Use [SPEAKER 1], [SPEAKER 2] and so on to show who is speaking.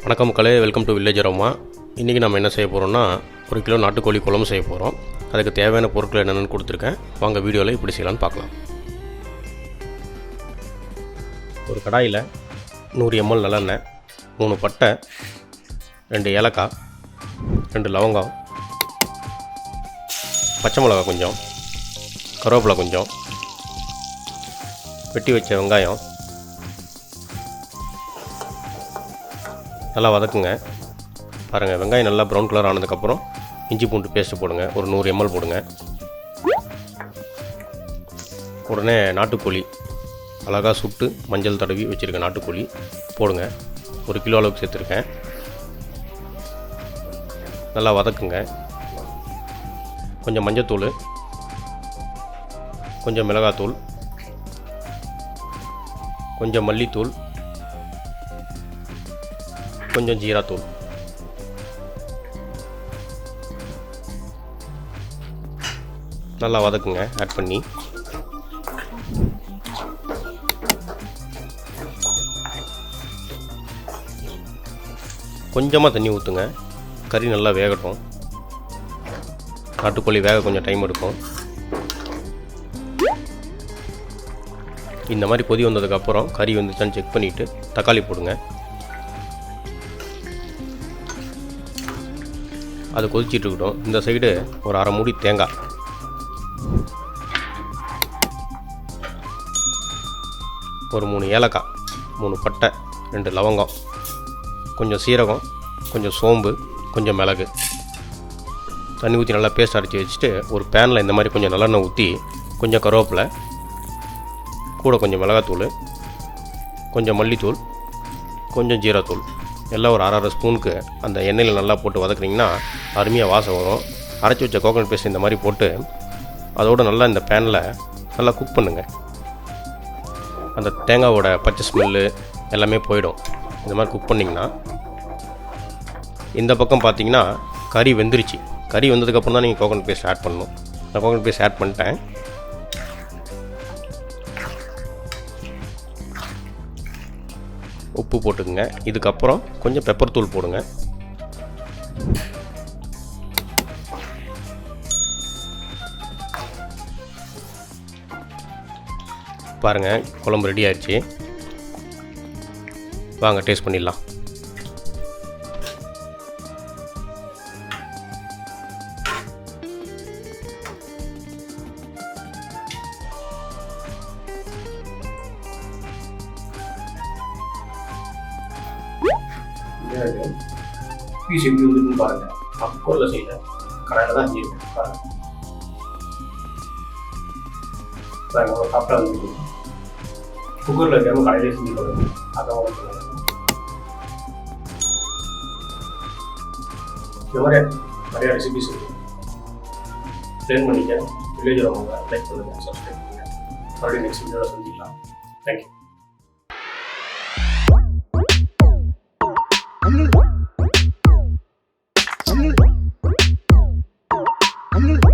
[SPEAKER 1] வணக்கம் மக்களே, welcome to village aroma. இன்றைக்கி நம்ம என்ன செய்ய போகிறோம்னா, 1 கிலோ நாட்டுக்கோழி குழம்பு செய்ய போகிறோம். அதுக்கு தேவையான பொருட்கள் என்னென்னு கொடுத்துருக்கேன். வாங்க வீடியோவில் இப்படி செய்யலான்னு பார்க்கலாம். ஒரு கடாயில் 100 ml நல்லெண்ணெய், 3 பட்டை, 2 ஏலக்காய், 2 லவங்கம், பச்சை மிளகாய் கொஞ்சம், கருவேப்பிலை கொஞ்சம், வெட்டி வச்ச வெங்காயம் நல்லா வதக்குங்க. பாருங்கள், வெங்காயம் நல்லா ப்ரௌன் கலர் ஆனதுக்கப்புறம் இஞ்சி பூண்டு பேஸ்ட்டு போடுங்க. ஒரு 100 ml போடுங்க. உடனே நாட்டுக்கோழி அழகாக சுட்டு மஞ்சள் தடவி வச்சுருக்கேன் நாட்டுக்கோழி போடுங்க. 1 கிலோ அளவுக்கு சேர்த்துருக்கேன். நல்லா வதக்குங்க. கொஞ்சம் மஞ்சத்தூள், கொஞ்சம் மிளகாத்தூள், கொஞ்சம் மல்லித்தூள், கொஞ்சம் ஜீராத்தூள், நல்லா வதக்குங்க. ஆட் பண்ணி கொஞ்சமாக தண்ணி ஊற்றுங்க. கறி நல்லா வேகட்டும். நாட்டுக்கோழி வேக கொஞ்சம் டைம் எடுக்கும். இந்த மாதிரி கொதி வந்ததுக்கப்புறம் கறி வந்துச்சான்னு செக் பண்ணிவிட்டு தக்காளி போடுங்க. அது கொதிச்சிட்டு இருக்கட்டும். இந்த சைடு ஒரு அரை மூடி தேங்காய், ஒரு 3 ஏலக்காய், 3 பட்டை, 2 லவங்கம், கொஞ்சம் சீரகம், கொஞ்சம் சோம்பு, கொஞ்சம் மிளகு தண்ணி ஊற்றி நல்லா பேஸ்ட் அரைச்சி வச்சுட்டு ஒரு பேனில் இந்த மாதிரி கொஞ்சம் நல்லெண்ணெய் ஊற்றி கொஞ்சம் கருவேப்பிலை, கூட கொஞ்சம் மிளகாத்தூள், கொஞ்சம் மல்லித்தூள், கொஞ்சம் ஜீராத்தூள் எல்லாம் ஒரு அரை ஸ்பூனுக்கு அந்த எண்ணெயில் நல்லா போட்டு வதக்குனிங்கன்னா அருமையாக வாசம் வரும். அரைச்சி வச்ச கோகனட் பேஸ்ட் இந்த மாதிரி போட்டு அதோடு நல்லா இந்த பேனில் நல்லா குக் பண்ணுங்கள். அந்த தேங்காவோட பச்சை ஸ்மெல்லு எல்லாமே போயிடும். இந்த மாதிரி குக் பண்ணிங்கன்னா இந்த பக்கம் பார்த்தீங்கன்னா கறி வெந்துருச்சு. கறி வந்ததுக்கப்புறம் தான் நீங்கள் கோகனட் பேஸ்ட் ஆட் பண்ணணும். நான் கோகனட் பேஸ்ட் ஆட் பண்ணிட்டேன். உப்பு போட்டுக்குங்க. இதுக்கப்புறம் கொஞ்சம் பெப்பர் தூள் போடுங்க. பாருங்கள், குழம்பு ரெடி ஆயிடுச்சு. வாங்க டேஸ்ட் பண்ணிடலாம். பீஸ் எப்படி வந்துருக்குன்னு பாருங்கள். நான் குக்கரில் செய்யல, கடையில் தான் செய்யணும். பாருங்கள், சாப்பிட்டா வந்து குக்கரில் வைக்காமல் கடையிலே செஞ்சு பாருங்க. அதான் இந்த மாதிரி நிறைய ரெசிபிஸ் இருக்குது. ட்ரெயின் பண்ணிக்க. வில்லேஜ் அரோமா லைக் பண்ணுங்கள், சப்ஸ்கிரைப் பண்ணுங்கள். மறுபடியும் நெக்ஸ்ட் வீடியோவில் சந்திக்கலாம். தேங்க்யூ.
[SPEAKER 2] I'm